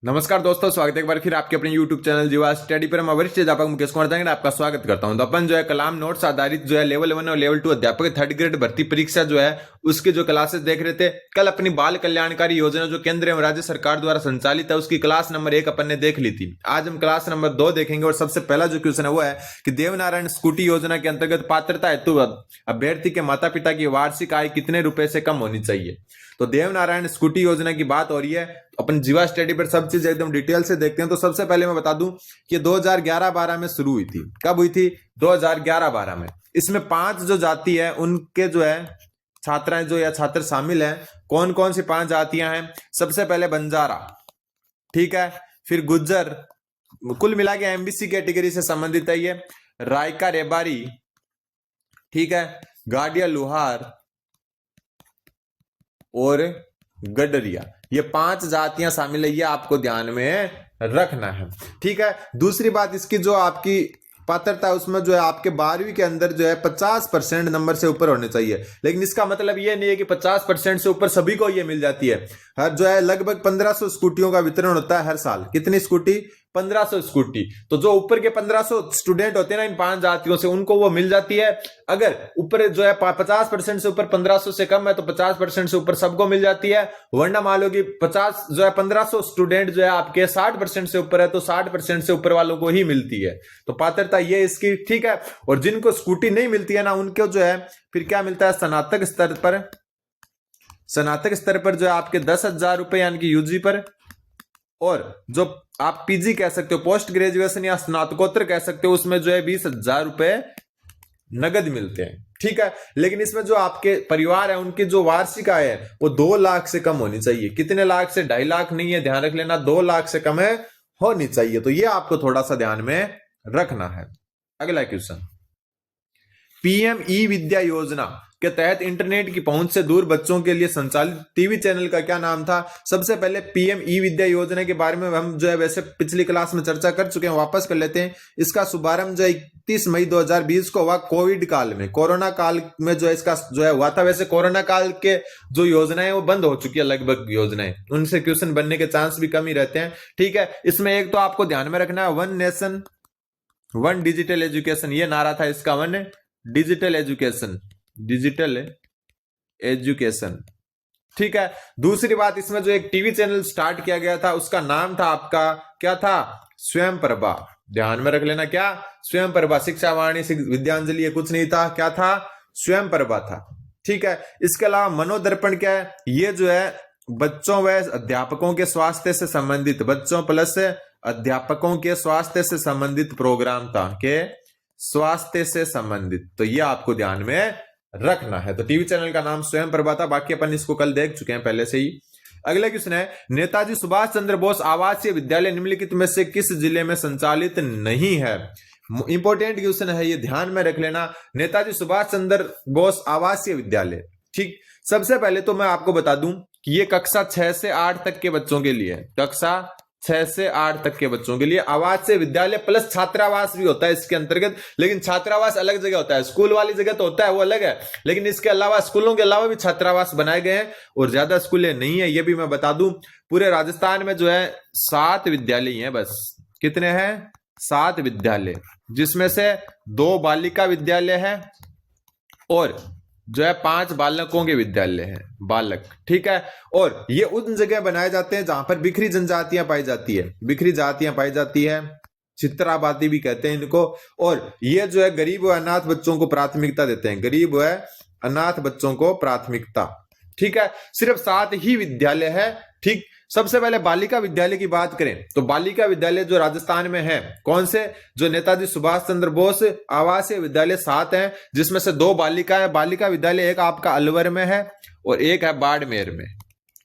नमस्कार दोस्तों, स्वागत है एक बार फिर आपके अपने YouTube चैनल जीवा स्टडी पर। मैं वरिष्ठ अध्यापक मुकेश कुमार जांगड़ आपका स्वागत करता हूं। तो अपन जो है कलाम नोट्स आधारित जो है लेवल 1 और लेवल 2 अध्यापक थर्ड ग्रेड भर्ती परीक्षा जो है उसके जो क्लासेस देख रहे थे। कल अपनी बाल कल्याणकारी योजना जो केंद्र एवं राज्य सरकार द्वारा संचालित है उसकी क्लास नंबर 1 अपन ने देख ली थी। आज हम क्लास नंबर 2 देखेंगे और सबसे पहला जो क्वेश्चन है वो है कि देवनारायण स्कूटी योजना के अंतर्गत पात्रता हेतु अभ्यर्थी के माता पिता की वार्षिक आय कितने रुपए से कम होनी चाहिए। तो देवनारायण स्कूटी योजना की बात हो रही है। अपन जीवा स्टडी पर सब चीज एकदम डिटेल से देखते हैं। तो सबसे पहले मैं बता दूं कि 2011-12 में शुरू हुई थी। कब हुई थी? 2011-12 में। इसमें 5 जो जाति है उनके जो है छात्राएं जो या छात्र शामिल हैं। कौन कौन सी 5 जातियां हैं? सबसे पहले बंजारा, ठीक है, फिर गुज्जर, कुल मिला के एमबीसी कैटेगरी से संबंधित है ये। रायका रेबारी, ठीक है, गाडिया लुहार और गडरिया, ये 5 जातियां शामिल है। ये आपको ध्यान में रखना है, ठीक है। दूसरी बात, इसकी जो आपकी पात्रता है उसमें जो है आपके 12वीं के अंदर जो है 50% नंबर से ऊपर होने चाहिए। लेकिन इसका मतलब ये नहीं है कि 50% से ऊपर सभी को ये मिल जाती है। हर जो है लगभग 1500 स्कूटियों का वितरण होता है हर साल। कितनी स्कूटी? 1500 स्कूटी। तो जो ऊपर के 1500 स्टूडेंट होते हैं ना इन 5 जातियों से, उनको वो मिल जाती है। अगर ऊपर जो है 50% से ऊपर 1500 से कम है तो 50% से ऊपर सबको मिल जाती है। वरना मान लो कि 50 जो है 1500 स्टूडेंट जो है आपके 60% से ऊपर है तो 60% से ऊपर वालों को ही मिलती है। तो पात्रता ये इसकी, ठीक है। और जिनको स्कूटी नहीं मिलती है ना उनको जो है फिर क्या मिलता है? स्नातक स्तर पर, स्नातक स्तर पर जो है आपके 10,000 रुपए यानी कि यूजी पर, और जो आप पीजी कह सकते हो, पोस्ट ग्रेजुएशन या स्नातकोत्तर कह सकते हो, उसमें जो है 20,000 रुपए नगद मिलते हैं, ठीक है। लेकिन इसमें जो आपके परिवार है उनकी जो वार्षिक आय है वो 2 लाख से कम होनी चाहिए। कितने लाख से? 2.5 लाख नहीं है, ध्यान रख लेना, 2 लाख से कम है होनी चाहिए। तो ये आपको थोड़ा सा ध्यान में रखना है। अगला क्वेश्चन, पीएम ई विद्या योजना के तहत इंटरनेट की पहुंच से दूर बच्चों के लिए संचालित टीवी चैनल का क्या नाम था? सबसे पहले पीएम ई विद्या योजना के बारे में हम जो है वैसे पिछली क्लास में चर्चा कर चुके हैं, वापस कर लेते हैं। इसका शुभारंभ जो 31 मई 2020 को हुआ, कोविड काल में, कोरोना काल में जो है इसका जो है हुआ था। वैसे कोरोना काल के जो योजनाएं वो बंद हो चुकी है, लगभग योजनाएं, उनसे क्वेश्चन बनने के चांस भी कम ही रहते हैं, ठीक है। इसमें एक तो आपको ध्यान में रखना है, 1 नेशन 1 डिजिटल एजुकेशन, ये नारा था इसका। 1 डिजिटल एजुकेशन, डिजिटल एजुकेशन, ठीक है। दूसरी बात, इसमें जो एक टीवी चैनल स्टार्ट किया गया था उसका नाम था आपका, क्या था? स्वयं प्रभा। ध्यान में रख लेना, क्या? स्वयं प्रभा। शिक्षा वाणी, विद्यांजलि, ये कुछ नहीं था, क्या था? स्वयं प्रभा था, ठीक है। इसके अलावा मनोदर्पण क्या है? ये जो है बच्चों व अध्यापकों के स्वास्थ्य से संबंधित, बच्चों प्लस अध्यापकों के स्वास्थ्य से संबंधित प्रोग्राम था, के स्वास्थ्य से संबंधित। तो ये आपको ध्यान में रखना है। तो टीवी चैनल का नाम स्वयं प्रभा था। बाकी अपन इसको कल देख चुके हैं पहले से ही। अगला क्वेश्चन है, नेताजी सुभाष चंद्र बोस आवासीय विद्यालय निम्नलिखित में से किस जिले में संचालित नहीं है? इंपॉर्टेंट क्वेश्चन है ये, ध्यान में रख लेना। नेताजी सुभाष चंद्र बोस आवासीय विद्यालय, ठीक। सबसे पहले तो मैं आपको बता दूं कि ये कक्षा 6 से 8 तक के बच्चों के लिए, कक्षा 6 से 8 तक के बच्चों के लिए आवासीय विद्यालय प्लस छात्रावास भी होता है इसके अंतर्गत। लेकिन छात्रावास अलग जगह होता है, स्कूल वाली जगह तो होता है वो अलग है, लेकिन इसके अलावा स्कूलों के अलावा भी छात्रावास बनाए गए हैं और ज्यादा स्कूलें नहीं है, ये भी मैं बता दूं। पूरे राजस्थान में जो है 7 विद्यालय हैं बस। कितने हैं? 7 विद्यालय, जिसमें से 2 बालिका विद्यालय है और जो है 5 बालकों के विद्यालय हैं, बालक, ठीक है। और ये उन जगह बनाए जाते हैं जहां पर बिखरी जनजातियां पाई जाती है, बिखरी जातियां पाई जाती है, चित्राबादी भी कहते हैं इनको। और ये जो है गरीब व अनाथ बच्चों को प्राथमिकता देते हैं, गरीब व अनाथ बच्चों को प्राथमिकता, ठीक है। सिर्फ 7 ही विद्यालय है, ठीक। सबसे पहले बालिका विद्यालय की बात करें तो बालिका विद्यालय जो राजस्थान में है, कौन से? जो नेताजी सुभाष चंद्र बोस आवासीय विद्यालय 7 हैं, जिसमें से 2 बालिका है। बालिका विद्यालय एक आपका अलवर में है और एक है बाड़मेर में।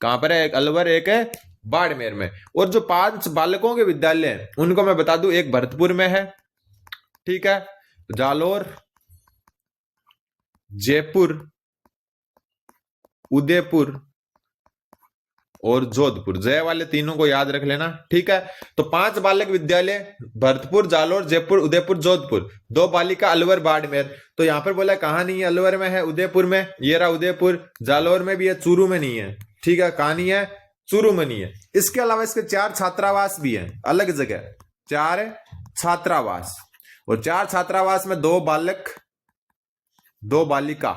कहां पर है? एक अलवर, एक है बाड़मेर में। और जो 5 बालकों के विद्यालय हैं उनको मैं बता दूं, एक भरतपुर में है, ठीक है, जालोर, जयपुर, उदयपुर और जोधपुर। जय वाले तीनों को याद रख लेना, ठीक है। तो 5 बालक विद्यालय, भरतपुर, जालोर, जयपुर, उदयपुर, जोधपुर। 2 बालिका अलवर, बाड़मेर। तो यहां पर बोला कहां नहीं है? अलवर में है, उदयपुर में, ये रहा उदयपुर। जालोर में भी है, चूरू में नहीं है, ठीक है। कहां नहीं है? चूरूमनी है। इसके अलावा इसके 4 छात्रावास भी हैं अलग जगह, 4 छात्रावास, और 4 छात्रावास में 2 बालक 2 बालिका।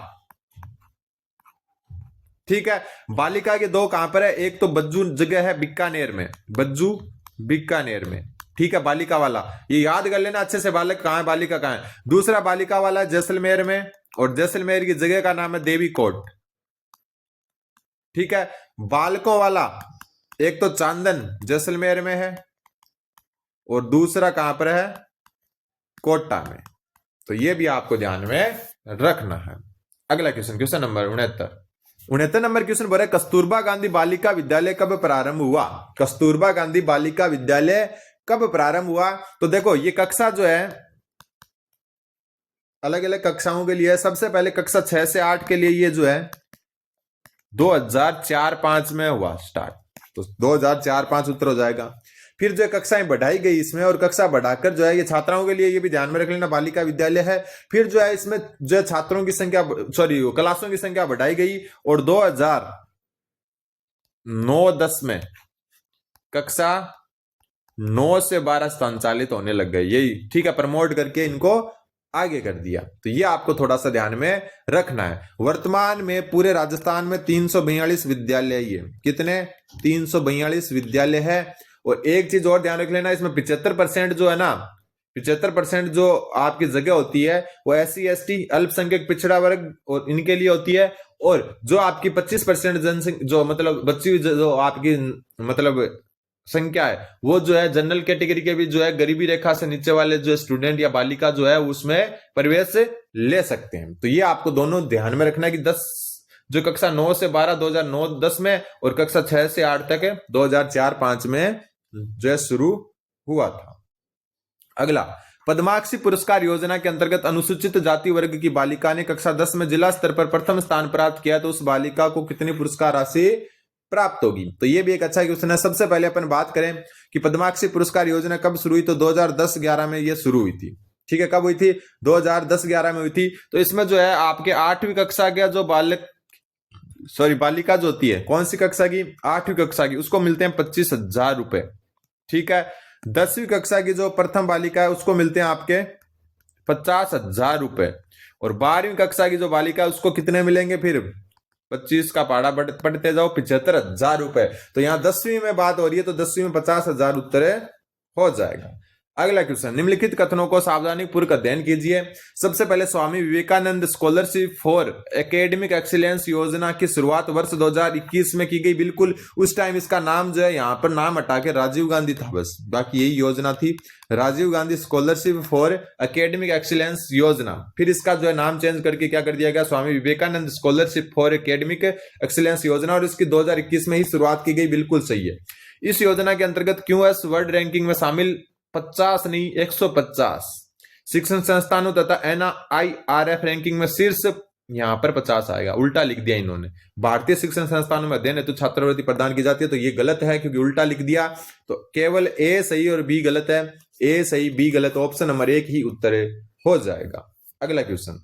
ठीक है, बालिका के 2 कहां पर है, एक तो बज्जू जगह है बीकानेर में, बज्जू बीकानेर में। ठीक है, बालिका वाला ये याद कर लेना अच्छे से, बालक कहां है बालिका कहां है। दूसरा बालिका वाला जैसलमेर में, और जैसलमेर की जगह का नाम है देवी कोट। ठीक है, बालकों वाला एक तो चांदन जैसलमेर में है और दूसरा कहां पर है, कोटा में। तो ये भी आपको ध्यान में रखना है। अगला question, question number 69 number question बोल रहा है कस्तूरबा गांधी बालिका विद्यालय कब प्रारंभ हुआ। कस्तूरबा गांधी बालिका विद्यालय कब प्रारंभ हुआ। तो देखो ये कक्षा जो है अलग अलग कक्षाओं के लिए, सबसे पहले कक्षा 6 से 8 के लिए ये जो है 2004-05 में हुआ स्टार्ट, तो 2004-05 उत्तर हो जाएगा। फिर जो कक्षाएं बढ़ाई गई इसमें, और कक्षा बढ़ाकर जो है ये छात्राओं के लिए, ये भी ध्यान में रख लेना, बालिका विद्यालय है। फिर जो है इसमें जो है छात्रों की संख्या, सॉरी क्लासों की संख्या बढ़ाई गई, और 2009-10 में कक्षा 9 से 12 संचालित होने लग गए, यही ठीक है, प्रमोट करके इनको आगे कर दिया। तो ये आपको थोड़ा सा ध्यान में रखना है। वर्तमान में पूरे राजस्थान में 342 विद्यालय, ये कितने 342 विद्यालय है। और एक चीज और ध्यान रख लेना, इसमें 75% जो है ना, 75% जो आपकी जगह होती है वो SC ST अल्पसंख्यक पिछड़ा वर्ग और इनके लिए होती है। और जो आपकी 25% जनसंख्या, जो मतलब बच्ची जो आपकी मतलब संख्या है, वो जो है जनरल कैटेगरी के भी जो है गरीबी रेखा से नीचे वाले जो स्टूडेंट या बालिका जो है उसमें प्रवेश ले सकते हैं। तो ये आपको दोनों ध्यान में रखना है कि 10 जो कक्षा 9 से 12 2009-10 में, और कक्षा 6 से 8 तक 2004-05 में जो है शुरू हुआ था। अगला, पद्माक्षी पुरस्कार योजना के अंतर्गत अनुसूचित जाति वर्ग की बालिका ने कक्षा 10 में जिला स्तर पर प्रथम स्थान प्राप्त किया, तो उस बालिका को कितनी पुरस्कार राशि प्राप्त होगी। तो ये भी एक अच्छा क्वेश्चन है। सबसे पहले अपन बात करें कि पद्माक्षी पुरस्कार योजना कब शुरू हुई, तो 2010-11 में ये शुरू हुई थी। ठीक है, कब हुई थी, 2010-11 में हुई थी। तो इसमें जो है आपके 8वीं कक्षा का जो बालिका जो होती है, कौन सी कक्षा की, 8वीं कक्षा की, उसको मिलते हैं 25,000 रुपए। ठीक है, 10वीं कक्षा की जो प्रथम बालिका है उसको मिलते हैं आपके 50,000 रुपए, और 12वीं कक्षा की जो बालिका है उसको कितने मिलेंगे, फिर 25 का पाड़ा पढ़ते जाओ 75,000 रुपए। तो यहां 10वीं में बात हो रही है, तो 10वीं में 50,000 उत्तर हो जाएगा। अगला क्वेश्चन, निम्नलिखित कथनों को सावधानी पूर्वक अध्ययन कीजिए। सबसे पहले, Swami Vivekananda scholarship for academic excellence योजना की शुरुआत वर्ष 2021 में की गई। बिल्कुल उस टाइम इसका नाम जो है यहाँ पर नाम हटा के राजीव गांधी था, बस बाकी यही योजना थी, Rajiv Gandhi scholarship for academic excellence योजना। फिर इसका जो है नाम चेंज करके क्या कर दिया गया, Swami Vivekananda scholarship for academic excellence योजना, और इसकी 2021 में ही शुरुआत की गई। बिल्कुल सही है। इस योजना के अंतर्गत QS वर्ल्ड रैंकिंग में शामिल 50 नहीं 150 शिक्षण संस्थानों तथा NIRF रैंकिंग में शीर्ष, यहां पर 50 आएगा, उल्टा लिख दिया इन्होंने। भारतीय शिक्षण संस्थानों में अध्ययन हेतु छात्रवृत्ति प्रदान की जाती है, तो ये गलत है क्योंकि उल्टा लिख दिया। तो केवल A सही और B गलत है, A सही B गलत, ऑप्शन नंबर 1 ही उत्तर हो जाएगा। अगला क्वेश्चन,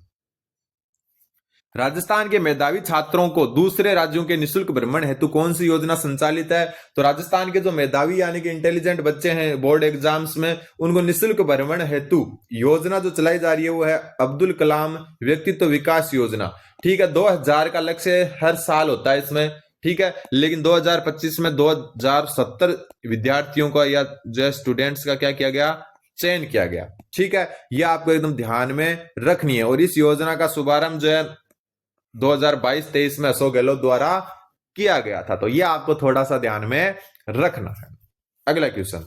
राजस्थान के मेधावी छात्रों को दूसरे राज्यों के निशुल्क भ्रमण हेतु कौन सी योजना संचालित है। तो राजस्थान के जो मेधावी यानी कि इंटेलिजेंट बच्चे हैं बोर्ड एग्जाम्स में, उनको निशुल्क भ्रमण हेतु योजना जो चलाई जा रही है वो है अब्दुल कलाम व्यक्तित्व विकास योजना। ठीक है, 2000 का लक्ष्य हर साल होता है इसमें। ठीक है, लेकिन 2025 में 2070 विद्यार्थियों का या जो स्टूडेंट्स का क्या किया गया, चयन किया गया। ठीक है, यह आपको एकदम ध्यान में रखनी है। और इस योजना का शुभारंभ जो है 2022-23 में अशोक गहलोत द्वारा किया गया था। तो यह आपको थोड़ा सा ध्यान में रखना है। अगला क्वेश्चन,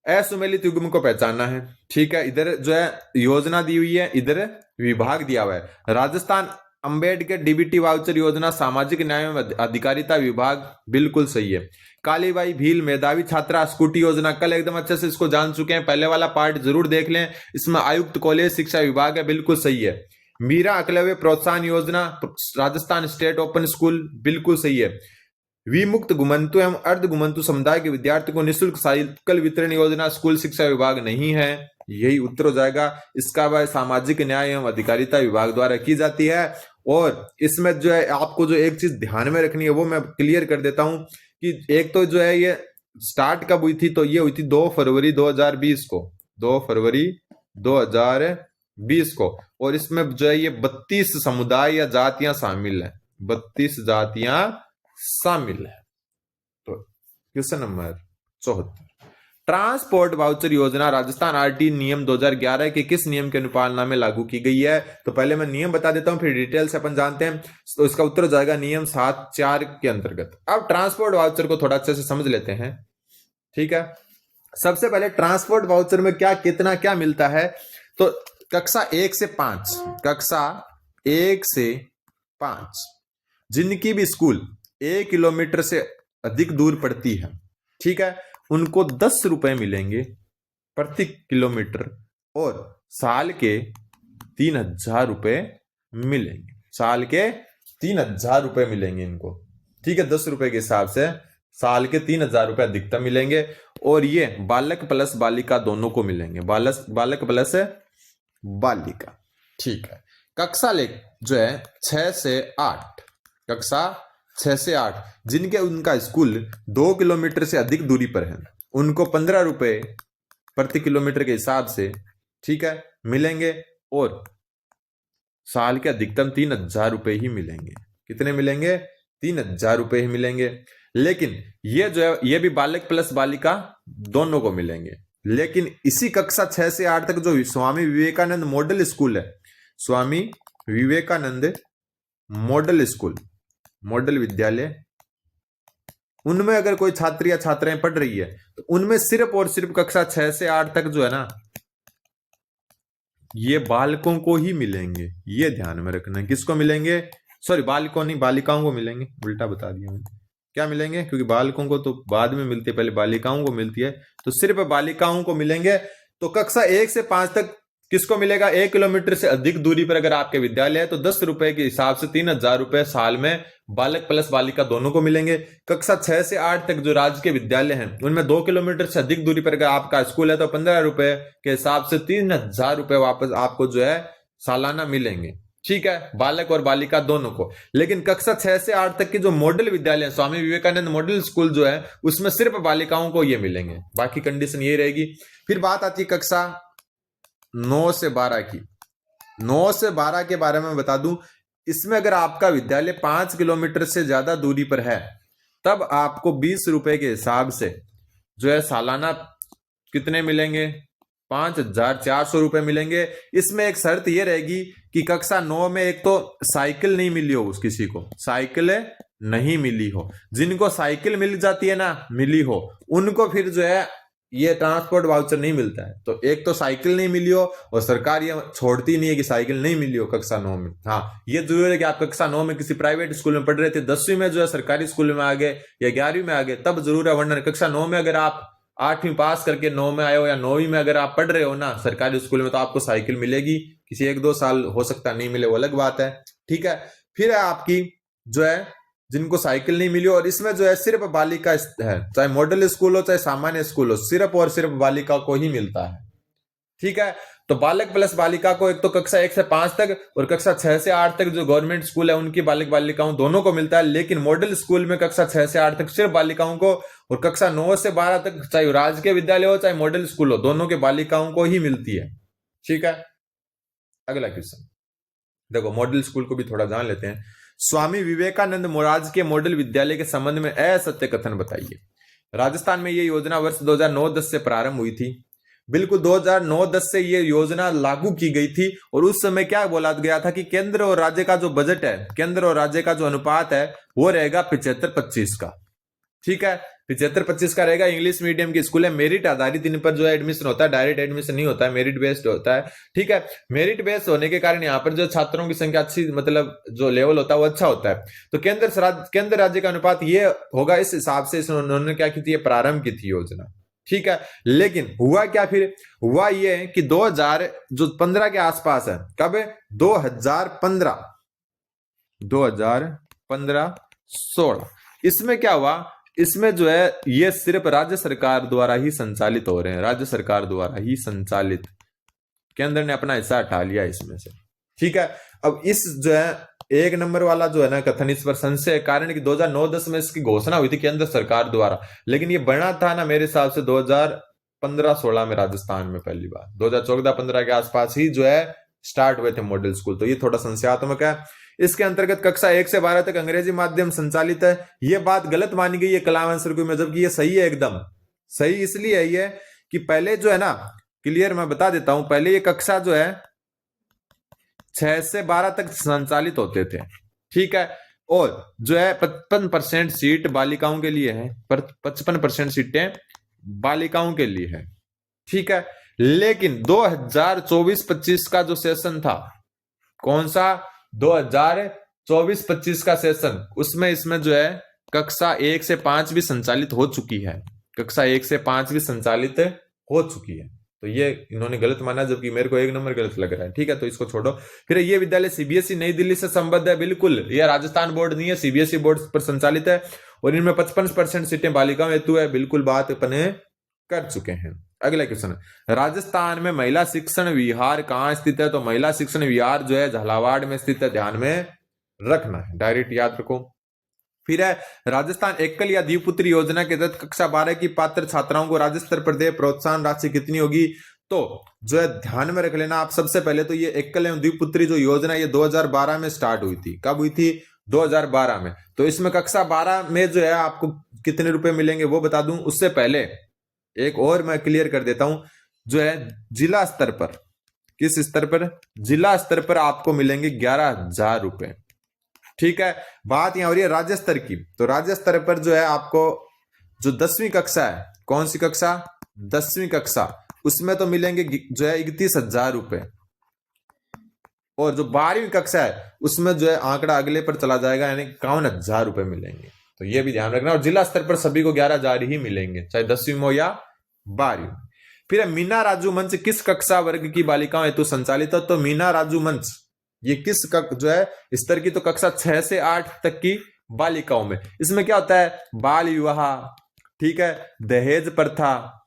असुमेलित युग्म को पहचानना है। ठीक है, इधर जो है योजना दी हुई है, इधर विभाग दिया हुआ है। राजस्थान अंबेडकर DBT वाउचर योजना सामाजिक न्याय एवं अधिकारिता विभाग, बिल्कुल सही है। कालीबाई भील मेधावी छात्रा स्कूटी योजना, कल एकदम अच्छे से इसको जान चुके हैं, पहले वाला पार्ट जरूर देख लें। इसमें आयुक्त कॉलेज शिक्षा विभाग है, बिल्कुल सही है। मीरा एकलव्य प्रोत्साहन योजना राजस्थान स्टेट ओपन स्कूल, बिल्कुल सही है। विमुक्त घुमंतु एवं अर्ध घुमंतु समुदाय के विद्यार्थियों को निःशुल्क साइकिल वितरण योजना स्कूल शिक्षा विभाग नहीं है, यही उत्तर हो जाएगा। इसका वह सामाजिक न्याय एवं अधिकारिता विभाग द्वारा की जाती है। और इसमें जो है आपको जो एक चीज ध्यान में रखनी है वो मैं क्लियर कर देता हूं कि एक तो जो है ये स्टार्ट कब हुई थी, तो ये हुई थी 2 फरवरी 2020 को, 2 फरवरी 2020 को। और इसमें जो है ये 32 समुदाय या जातियां शामिल है, 32 जातियां शामिल है। तो क्वेश्चन नंबर 74, ट्रांसपोर्ट वाउचर योजना राजस्थान आरटी नियम 2011 के किस नियम के अनुपालना में लागू की गई है? तो पहले मैं नियम बता देता हूं, फिर डिटेल से अपन जानते हैं। तो इसका उत्तर हो जाएगा नियम 7(4) के अंतर्गत। अब ट्रांसपोर्ट वाउचर को थोड़ा अच्छे से समझ लेते हैं, ठीक है। सबसे पहले ट्रांसपोर्ट वाउचर में क्या कितना क्या मिलता है, तो कक्षा 1 से 5, कक्षा 1 से 5 जिनकी भी स्कूल 1 किलोमीटर से अधिक दूर पड़ती है, ठीक है, उनको 10 रुपए मिलेंगे प्रति किलोमीटर और साल के 3,000 रुपए मिलेंगे, साल के 3,000 रुपए मिलेंगे इनको, ठीक है। 10 रुपए के हिसाब से साल के 3,000 रुपए अधिकतम मिलेंगे। और ये बालक प्लस बालिका दोनों को मिलेंगे, बालक प्लस बालिका, ठीक है। कक्षा ले जो है 6 से 8, कक्षा 6 से 8 जिनके उनका स्कूल 2 किलोमीटर से अधिक दूरी पर है, उनको 15 रुपए प्रति किलोमीटर के हिसाब से, ठीक है, मिलेंगे और साल के अधिकतम 3,000 रुपए ही मिलेंगे। कितने मिलेंगे? 3,000 रुपए ही मिलेंगे। लेकिन ये जो है ये भी बालक प्लस बालिका दोनों को मिलेंगे। लेकिन इसी कक्षा 6 से 8 तक जो स्वामी विवेकानंद मॉडल स्कूल है, Swami Vivekananda model school, model विद्यालय, उनमें अगर कोई छात्र या छात्राएं पढ़ रही है तो उनमें सिर्फ और सिर्फ कक्षा 6 से 8 तक जो है ना, ये बालकों को ही मिलेंगे। ये ध्यान में रखना है। किसको मिलेंगे? सॉरी, बालकों नहीं, बालिकाओं को मिलेंगे, उल्टा बता दिया मैंने। क्या मिलेंगे? क्योंकि बालकों को तो बाद में मिलती है, पहले बालिकाओं को मिलती है, तो सिर्फ बालिकाओं को मिलेंगे। तो कक्षा 1 से 5 तक किसको मिलेगा? 1 किलोमीटर से अधिक दूरी पर अगर आपके विद्यालय है तो 10 रुपए के हिसाब से 3,000 रुपए साल में बालक प्लस बालिका दोनों को मिलेंगे। कक्षा 6 से 8 तक जो राज्य के विद्यालय हैं उनमें 2 किलोमीटर से अधिक दूरी पर अगर आपका स्कूल है तो 15 रुपए के हिसाब से 3,000 रुपए वापस आपको जो है सालाना मिलेंगे, ठीक है, बालक और बालिका दोनों को। लेकिन कक्षा 6 से 8 तक की जो मॉडल विद्यालय है, स्वामी विवेकानंद मॉडल स्कूल जो है, उसमें सिर्फ बालिकाओं को ये मिलेंगे, बाकी कंडीशन ये रहेगी। फिर बात आती है कक्षा 9 से 12 की। 9 से 12 के बारे में बता दूं, इसमें अगर आपका विद्यालय 5 किलोमीटर से ज्यादा दूरी पर है तब आपको 20 रुपए के हिसाब से जो है सालाना कितने मिलेंगे? 5,400 रुपए मिलेंगे। इसमें एक शर्त यह रहेगी कि कक्षा 9 में एक तो साइकिल नहीं मिली हो, किसी को साइकिल नहीं मिली हो। जिनको साइकिल मिल जाती है ना, मिली हो, उनको फिर जो है ये ट्रांसपोर्ट वाउचर नहीं मिलता है। तो एक तो साइकिल नहीं मिली हो और सरकार ये छोड़ती नहीं है कि साइकिल नहीं मिली हो कक्षा 9 में। हाँ, ये जरूर है कि आप कक्षा 9 में किसी प्राइवेट स्कूल में पढ़ रहे थे, 10वीं में जो है सरकारी स्कूल में आ गए या 11वीं में आ गए, तब जरूर है। वरना कक्षा 9 में अगर आप 8वीं पास करके 9 में आए हो या 9वीं में अगर आप पढ़ रहे हो ना सरकारी स्कूल में, तो आपको साइकिल मिलेगी। किसी 1-2 साल हो सकता नहीं मिले, वो अलग बात है, ठीक है। फिर है आपकी जो है जिनको साइकिल नहीं मिली, और इसमें जो है सिर्फ बालिका है, चाहे मॉडल स्कूल हो चाहे सामान्य स्कूल हो, सिर्फ और सिर्फ बालिका को ही मिलता है, ठीक है। तो बालक प्लस बालिका को एक तो कक्षा 1 से 5 तक और कक्षा 6 से 8 तक जो गवर्नमेंट स्कूल है उनकी बालक बालिकाओं दोनों को मिलता है। लेकिन मॉडल स्कूल में कक्षा 6 से 8 तक सिर्फ बालिकाओं को, और कक्षा 9 से 12 तक चाहे राजकीय विद्यालय हो चाहे मॉडल स्कूल हो, दोनों के बालिकाओं को ही मिलती है, ठीक है। अगला क्वेश्चन देखो, मॉडल स्कूल को भी थोड़ा जान लेते हैं। स्वामी विवेकानंद राजकीय मॉडल विद्यालय के संबंध में असत्य कथन बताइए। राजस्थान में यह योजना वर्ष 2009-10 से प्रारंभ हुई थी। बिल्कुल 2009-10 से यह योजना लागू की गई थी, और उस समय क्या बोला गया था कि केंद्र और राज्य का जो बजट है, केंद्र और राज्य का जो अनुपात है वो रहेगा 75-25 का, ठीक है, 75-25 का रहेगा। इंग्लिश मीडियम की स्कूल है, मेरिट आधारित इन पर जो है एडमिशन होता है, डायरेक्ट एडमिशन नहीं होता है, मेरिट बेस्ड होता है, ठीक है। मेरिट बेस्ड होने के कारण यहाँ पर जो छात्रों की संख्या अच्छी, मतलब जो लेवल होता है वो अच्छा होता है। तो केंद्र राज्य का अनुपात ये होगा, इस हिसाब से उन्होंने क्या की थी, प्रारंभ की थी योजना, ठीक है। लेकिन हुआ क्या? फिर हुआ ये कि 2015 के आसपास है, कब? 2015-16 इसमें क्या हुआ, इसमें जो है ये सिर्फ राज्य सरकार द्वारा ही संचालित हो रहे हैं, राज्य सरकार द्वारा ही संचालित। केंद्र ने अपना हिस्सा हटा लिया इसमें से, ठीक है। अब इस जो है एक नंबर वाला जो है ना कथन, इस पर संशय है, कारण कि 2009-10 में इसकी घोषणा हुई थी केंद्र सरकार द्वारा, लेकिन ये बना था ना मेरे हिसाब से 2015-16 में राजस्थान में पहली बार, 2014-15 के आसपास ही जो है स्टार्ट हुए थे मॉडल स्कूल। तो ये थोड़ा संशयात्मक है। इसके अंतर्गत कक्षा 1 से 12 तक अंग्रेजी माध्यम संचालित है। ये बात गलत मानी गई है कलाम आंसर में, जबकि ये सही है, एकदम सही इसलिए है ये कि पहले जो है ना, क्लियर मैं बता देता हूं, पहले ये कक्षा जो है 6 से 12 तक संचालित होते थे, ठीक है। और जो है 55% सीट बालिकाओं के लिए है, पर 55% सीटें बालिकाओं के लिए है, ठीक है। लेकिन 2024-25 का जो सेशन था, कौन सा 2024-25 का सेशन, उसमें इसमें जो है कक्षा 1 से 5 भी संचालित हो चुकी है, कक्षा 1 से 5 भी संचालित हो चुकी है। तो ये इन्होंने गलत माना, जबकि मेरे को एक नंबर गलत लग रहा है, ठीक है। तो इसको छोड़ो। फिर ये विद्यालय सीबीएसई नई दिल्ली से संबद्ध है, बिल्कुल। यह राजस्थान बोर्ड नहीं है, सीबीएसई बोर्ड पर संचालित है, और इनमें 55% सीटें बालिकाओं हेतु है, बिल्कुल बात अपने कर चुके हैं। अगला क्वेश्चन, राजस्थान में महिला शिक्षण विहार कहां स्थित है? तो महिला शिक्षण विहार जो है झालावाड़ में स्थित है, ध्यान में रखना है, डायरेक्ट याद रखो। फिर है राजस्थान एकल या द्विपुत्री योजना के तहत कक्षा 12 की पात्र छात्राओं को राज्य स्तर पर दे प्रोत्साहन राशि कितनी होगी? तो जो है ध्यान में रख लेना आप, सबसे पहले तो ये एकल एवं द्विपुत्री जो योजना ये 2012 में स्टार्ट हुई थी। कब हुई थी? 2012 में। तो इसमें कक्षा 12 में जो है आपको कितने रुपए मिलेंगे वो बता दूं, उससे पहले एक और मैं क्लियर कर देता हूं, जो है जिला स्तर पर, किस स्तर पर? जिला स्तर पर आपको मिलेंगे 11,000 रुपए, ठीक है। बात यहां हो रही है राज्य स्तर की। तो राज्य स्तर पर जो है आपको जो 10वीं कक्षा है, कौन सी कक्षा? 10वीं कक्षा, उसमें तो मिलेंगे जो है 31,000 रुपए, और जो 12वीं कक्षा है उसमें जो है आंकड़ा अगले पर चला जाएगा, यानी 51,000 रुपए मिलेंगे। तो ये भी ध्यान रखना। और जिला स्तर पर सभी को 11,000 ही मिलेंगे, चाहे 10वीं में हो या 12वीं में। फिर मीना राजू मंच किस कक्षा वर्ग की बालिकाओं हेतु संचालित है? तो मीना राजू मंच ये किस जो है स्तर की? तो कक्षा 6 से 8 तक की बालिकाओं में। इसमें क्या होता है? बाल विवाह, ठीक है, दहेज प्रथा,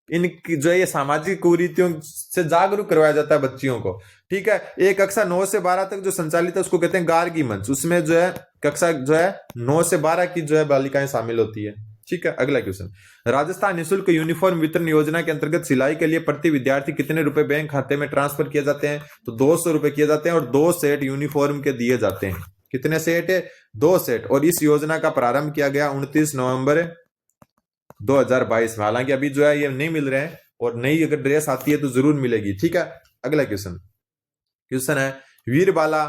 इनकी जो है ये सामाजिक कुरीतियों से जागरूक करवाया जाता है बच्चियों को, ठीक है। एक कक्षा 9 से 12 तक जो संचालित है उसको कहते हैं गार्गी मंच। उसमें जो है कक्षा जो है 9 से 12 की जो है बालिकाएं शामिल होती है, ठीक है। अगला क्वेश्चन, राजस्थान निःशुल्क यूनिफॉर्म वितरण योजना के अंतर्गत सिलाई के लिए प्रति विद्यार्थी कितने रुपए बैंक खाते में ट्रांसफर किए जाते हैं? तो 200 रुपए किए जाते हैं, और 2 सेट यूनिफॉर्म के दिए जाते हैं। कितने सेट है? 2 सेट। और इस योजना का प्रारंभ किया गया 29 नवंबर 2022 में। हालांकि अभी जो है ये नहीं मिल रहे हैं, और नई अगर ड्रेस आती है तो जरूर मिलेगी, ठीक है। अगला क्वेश्चन है वीरबाला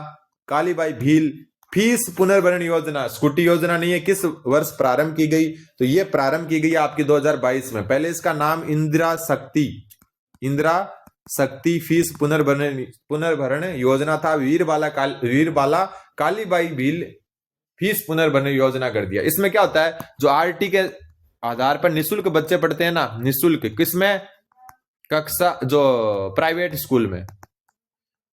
कालीबाई भील फीस पुनर्भरण योजना, स्कूटी योजना नहीं है, किस वर्ष प्रारंभ की गई? तो ये प्रारंभ की गई आपकी 2022 में। पहले इसका नाम इंदिरा शक्ति फीस पुनर्भरण योजना था। वीरबाला कालीबाई भील फीस पुनर्भरण योजना कर दिया। इसमें क्या होता है? जो आरटी के आधार पर निःशुल्क बच्चे पढ़ते हैं ना, निःशुल्क, किसमें? कक्षा जो प्राइवेट स्कूल में।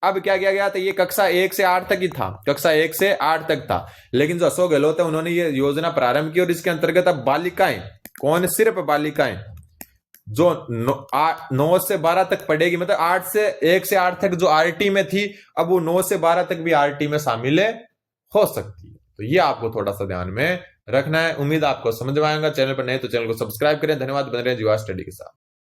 अब क्या किया गया था? ये कक्षा 1 से 8 तक ही था, कक्षा 1 से 8 तक था। लेकिन जो अशोक गहलोत है उन्होंने ये योजना प्रारंभ की, और इसके अंतर्गत अब बालिकाएं, कौन? सिर्फ बालिकाएं जो 9 से 12 तक पढ़ेगी, मतलब 1 से 8 तक जो आरटी में थी, अब वो 9 से 12 तक भी आरटी में शामिल हो सकती है। तो ये आपको थोड़ा सा ध्यान में रखना है। उम्मीद आपको समझ में आएगा। चैनल पर नए तो चैनल को सब्सक्राइब करें। धन्यवाद। बन रहे जीवा स्टडी के साथ।